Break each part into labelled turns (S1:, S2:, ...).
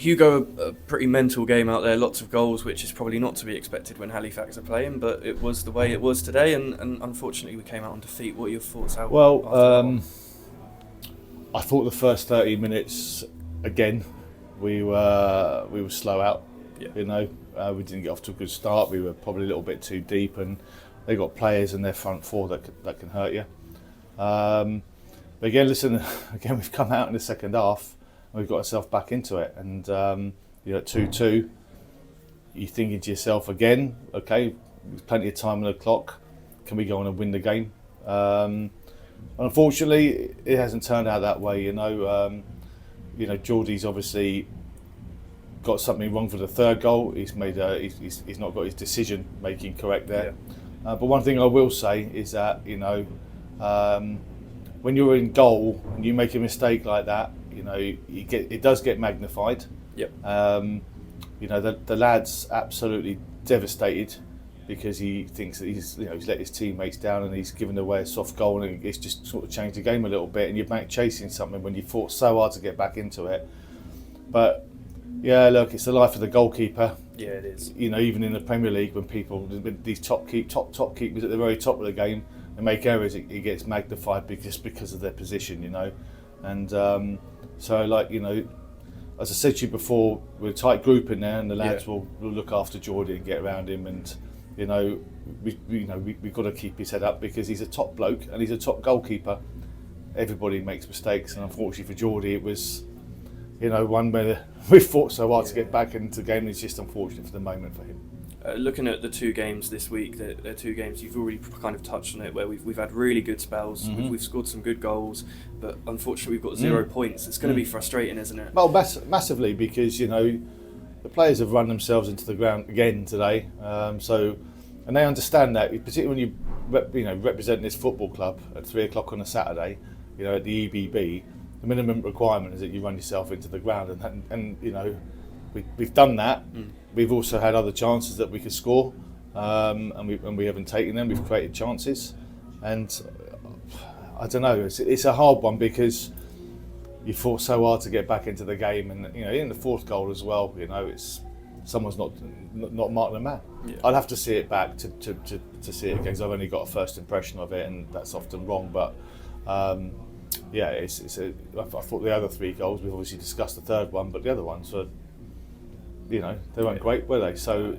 S1: Hugo, a pretty mental game out there, lots of goals, which is probably not to be expected when Halifax are playing, but it was the way it was today, and unfortunately we came out on defeat. What are your thoughts out?
S2: Well, I thought the first 30 minutes, again, we were slow out.
S1: Yeah.
S2: You know, we didn't get off to a good start. We were probably a little bit too deep, and they got players in their front four that can hurt you. But again, we've come out in the second half. We've got ourselves back into it, and at 2-2, you're thinking to yourself again, okay, there's plenty of time on the clock. Can we go on and win the game? Unfortunately, it hasn't turned out that way. Geordie's obviously got something wrong for the third goal. He's made he's not got his decision making correct there. Yeah. But one thing I will say is that when you're in goal and you make a mistake like that, it does get magnified.
S1: Yep.
S2: The lad's absolutely devastated because he thinks that he's let his teammates down and he's given away a soft goal, and it's just sort of changed the game a little bit, and you're back chasing something when you fought so hard to get back into it. But yeah, look, it's the life of the goalkeeper.
S1: Yeah, it is.
S2: Even in the Premier League, when these top keepers at the very top of the game, they make errors, it gets magnified because of their position, and as I said to you before, we're a tight group in there, and the lads will look after Geordie and get around him, and we've got to keep his head up because he's a top bloke and he's a top goalkeeper. Everybody makes mistakes, and unfortunately for Geordie, it was one where we fought so hard to get back into the game. It's just unfortunate for the moment for him.
S1: Looking at the two games this week, they're two games you've already kind of touched on it, where we've had really good spells, we've scored some good goals, but unfortunately we've got 0 points. It's going to be frustrating, isn't it?
S2: Well, massively, because the players have run themselves into the ground again today, and they understand that, particularly when you represent this football club at 3 o'clock on a Saturday, at the EBB. The minimum requirement is that you run yourself into the ground, and we've done that. We've also had other chances that we could score, and we haven't taken them. We've created chances, and I don't know. It's a hard one because you fought so hard to get back into the game, and in the fourth goal as well. It's someone's not marking a man. Yeah. I'd have to see it back to see it again, because I've only got a first impression of it, and that's often wrong. But I thought the other 3 goals, we've obviously discussed the third one, but the other ones were, they weren't great, were they? So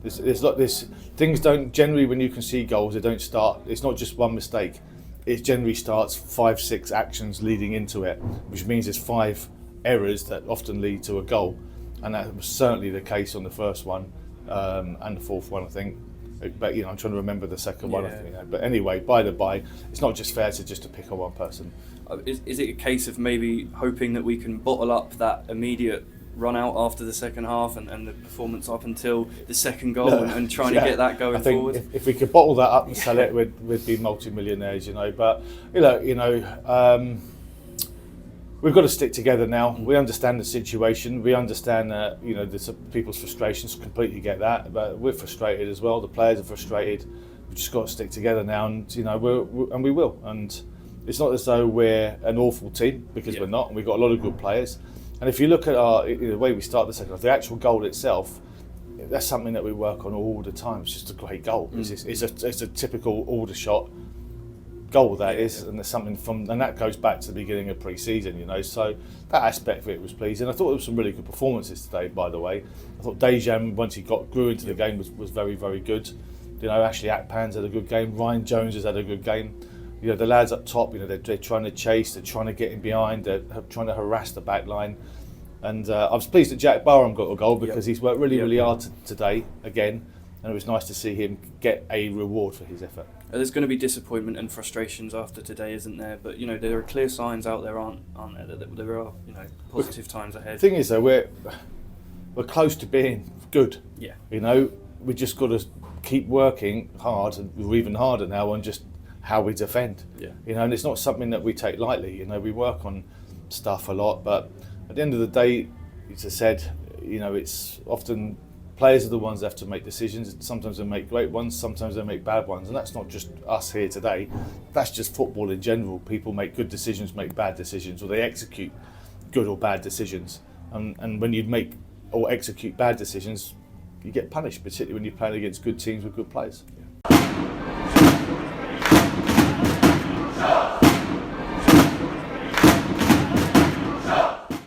S2: there's things don't generally, when you can see goals, they don't start. It's not just one mistake. It generally starts 5-6 actions leading into it, which means there's 5 errors that often lead to a goal, and that was certainly the case on the first one and the fourth one, I think. But I'm trying to remember the second one. But anyway, by the by, it's not just fair to pick on one person.
S1: Is it a case of maybe hoping that we can bottle up that immediate run out after the second half and the performance up until the second goal and trying to get that going forward?
S2: If we could bottle that up and sell it, we'd be multi-millionaires, But we've got to stick together now. We understand the situation. We understand that there's people's frustrations. Completely get that, but we're frustrated as well. The players are frustrated. We've just got to stick together now, and we will. And it's not as though we're an awful team, because we're not. And we've got a lot of good players. And if you look at the way we start the second half, the actual goal itself, that's something that we work on all the time. It's just a great goal. It's a typical Aldershot goal, that is, and there's something and that goes back to the beginning of pre-season, So that aspect of it was pleasing. I thought there were some really good performances today, by the way. I thought Dejan, once he grew into the game, was very, very good. Ashley Akpan's had a good game. Ryan Jones has had a good game. The lads up top, they're trying to chase, they're trying to get in behind, they're trying to harass the back line. And I was pleased that Jack Barham got a goal, because he's worked really, really hard today again, and it was nice to see him get a reward for his effort.
S1: There's going to be disappointment and frustrations after today, isn't there? But there are clear signs out there, aren't there? That there are positive times ahead.
S2: The thing is, though, we're close to being good. Yeah. We just got to keep working hard, and we're even harder now on just how we defend. Yeah. And it's not something that we take lightly. We work on stuff a lot, but at the end of the day, as I said, it's often players are the ones that have to make decisions. Sometimes they make great ones, sometimes they make bad ones, and that's not just us here today. That's just football in general. People make good decisions, make bad decisions, or they execute good or bad decisions. and when you make or execute bad decisions, you get punished, particularly when you're playing against good teams with good players.